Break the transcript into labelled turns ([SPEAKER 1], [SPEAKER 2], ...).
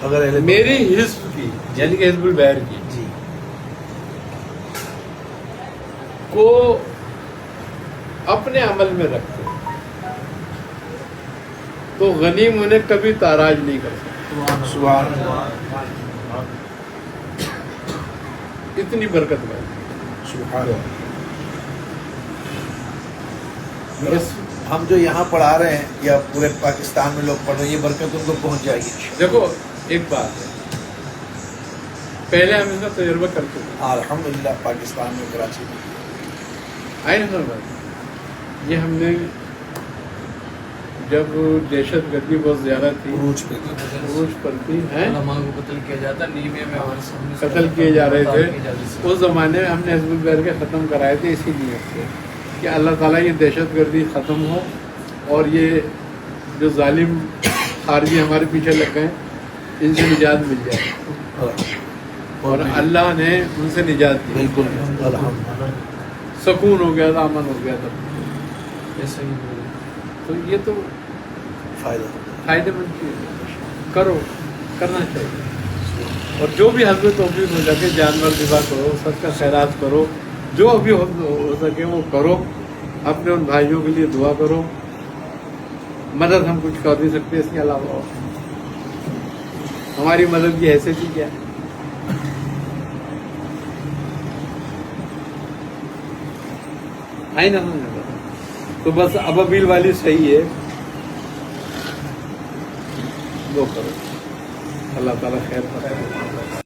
[SPEAKER 1] اگر
[SPEAKER 2] میری حزب کی یعنی کہ حزب البحر کی
[SPEAKER 1] جی
[SPEAKER 2] کو اپنے عمل میں رکھتے تو غنیم انہیں کبھی تاراج نہیں کر سکتے.
[SPEAKER 1] سبحان اللہ
[SPEAKER 2] اتنی برکت ہے.
[SPEAKER 1] سبحان اللہ. ہم جو یہاں پڑھا رہے ہیں یا پورے پاکستان میں لوگ پڑھ رہے ہیں یہ برکت ان کو پہنچ جائے گی.
[SPEAKER 2] دیکھو ایک بات ہے، پہلے ہم اس کا تجربہ کر چکے ہیں.
[SPEAKER 1] الحمدللہ پاکستان میں کراچی میں
[SPEAKER 2] آئے نا بات، یہ ہم نے جب دہشت گردی بہت زیادہ تھی،
[SPEAKER 1] عروج پہ
[SPEAKER 2] عروج پر تھی،
[SPEAKER 3] علماء کو قتل کیا جاتا، نیوے میں ہمارے سامنے
[SPEAKER 2] قتل کیے جا رہے تھے، اس زمانے میں ہم نے حزب البحر کے ختم کرائے تھے اسی نیت سے کہ اللہ تعالیٰ یہ دہشت گردی ختم ہو اور یہ جو ظالم خارجی ہمارے پیچھے لگ گئے ان سے نجات مل جائے، اور اللہ نے ان سے نجات دی.
[SPEAKER 1] بالکل الحمدللہ
[SPEAKER 2] سکون ہو گیا تھا، امن ہو گیا تھا.
[SPEAKER 3] ایسا ہی
[SPEAKER 2] تو یہ تو
[SPEAKER 1] فائدہ
[SPEAKER 2] فائدے مند چیز ہے، کرنا چاہیے. اور جو بھی حضرت توفیق ہو سکے جانور ذبح کرو، سب کا خیرات کرو، جو بھی ہو سکے وہ کرو. اپنے ان بھائیوں کے لیے دعا کرو. مدد ہم کچھ کر نہیں سکتے اس کے علاوہ، ہماری مدد کی حیثیت ہی کیا ہے. آئی نا تو بس ابابیل والی صحیح ہے، وہ کرو. اللہ تعالیٰ خیر کرے.